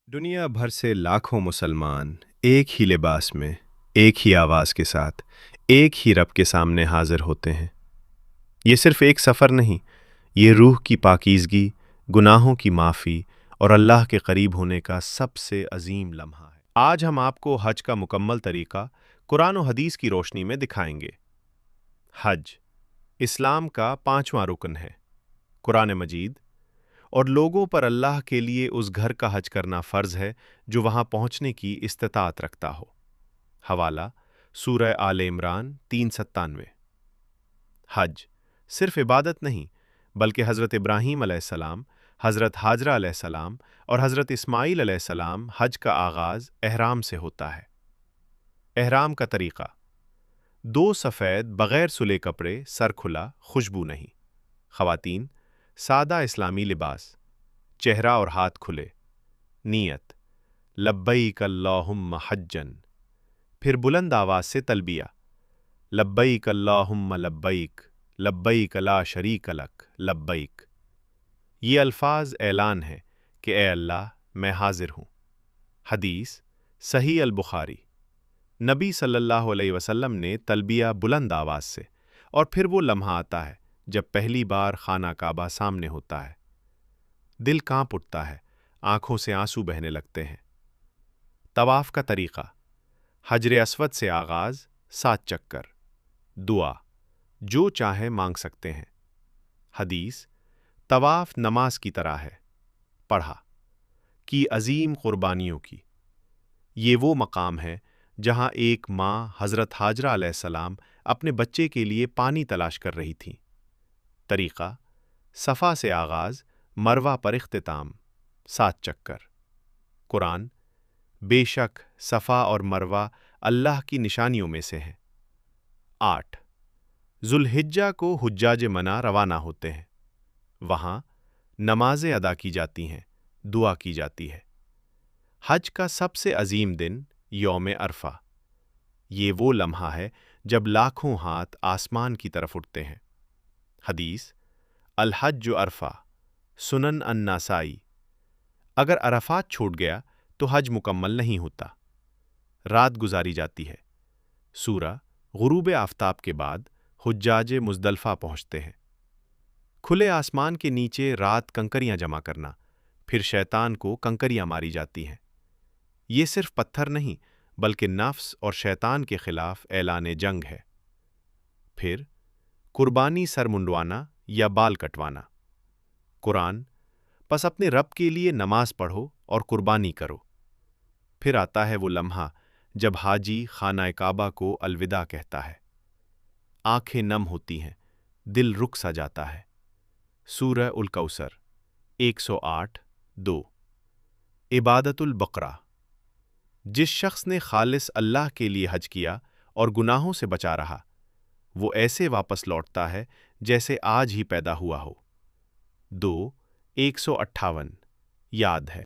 दुनिया भर से लाखों मुसलमान एक ही लिबास में, एक ही आवाज़ के साथ, एक ही रब के सामने हाजिर होते हैं। ये सिर्फ एक सफ़र नहीं, ये रूह की पाकीज़गी, गुनाहों की माफ़ी और अल्लाह के करीब होने का सबसे अजीम लम्हा है। आज हम आपको हज का मुकम्मल तरीक़ा कुरान और हदीस की रोशनी में दिखाएंगे। हज इस्लाम का पांचवां रुकन है। कुरान मजीद और लोगों पर अल्लाह के लिए उस घर का हज करना फ़र्ज़ है जो वहाँ पहुँचने की इस्तिताअत रखता हो। हवाला सूरह आले इमरान 397। हज सिर्फ इबादत नहीं, बल्कि हज़रत इब्राहीम अलैहिस्सलाम, हज़रत हाजरा अलैहिस्सलाम और हज़रत इस्माईल अलैहिस्सलाम हज का आगाज़ एहराम से होता है। एहराम का तरीक़ा: दो सफ़ेद बग़ैर सुले कपड़े, सर खुला, खुशबू नहीं। ख़वातीन सादा इस्लामी लिबास, चेहरा और हाथ खुले। नियत लब्बैक अल्लाहुम्मा हज्जन। फिर बुलंद आवाज़ से तलबिया, लब्बैक अल्लाहुम्मा लब्बैक, लब्बैक ला शरीक लक, लब्बैक। ये अल्फाज ऐलान है कि ए अल्लाह, मैं हाजिर हूँ। हदीस सही अल बुखारी। नबी सल्लल्लाहु अलैहि वसल्लम ने तलबिया बुलंद आवाज़ से, और फिर वो लम्हा आता है जब पहली बार खाना काबा सामने होता है। दिल कांप उठता है, आंखों से आंसू बहने लगते हैं। तवाफ़ का तरीक़ा: हजर अस्वद से आगाज़, 7 चक्कर। दुआ जो चाहे मांग सकते हैं। हदीस तवाफ़ नमाज की तरह है। पढ़ा कि अजीम कुर्बानियों की। ये वो मकाम है जहाँ एक माँ हज़रत हाजरा अलैहिस्सलाम अपने बच्चे के लिए पानी तलाश कर रही थीं। तरीक़ा: सफ़ा से आगाज़, मरवा पर इख्तिताम, 7 चक्कर। कुरान बेशक सफ़ा और मरवा अल्लाह की निशानियों में से हैं। 8 ज़ुल्हिज्जा को हुज्जाज मना रवाना होते हैं। वहाँ नमाज़ें अदा की जाती हैं, दुआ की जाती है। हज का सबसे अजीम दिन यौम अरफा। ये वो लम्हा है जब लाखों हाथ आसमान की तरफ उठते हैं। हदीस अल हज अरफा, सुनन अन-नासाई। अगर अरफात छूट गया तो हज मुकम्मल नहीं होता। रात गुजारी जाती है। सूरह गुरूब आफ़ताब के बाद हुज्जाज मुज़दलफ़ा पहुँचते हैं। खुले आसमान के नीचे रात कंकरियाँ जमा करना, फिर शैतान को कंकरियाँ मारी जाती हैं। ये सिर्फ पत्थर नहीं, बल्कि नफ्स और शैतान के खिलाफ ऐलान जंग है। फिर कुर्बानी, सर मुंडवाना या बाल कटवाना। कुरान बस अपने रब के लिए नमाज पढ़ो और कुर्बानी करो। फिर आता है वो लम्हा जब हाजी खाना काबा को अलविदा कहता है। आंखें नम होती हैं, दिल रुक सा जाता है। सूरह उल कौसर 108:2। इबादतुल बकरा। जिस शख्स ने खालिस अल्लाह के लिए हज किया और गुनाहों से बचा रहा, वो ऐसे वापस लौटता है जैसे आज ही पैदा हुआ हो। 2:158 याद है।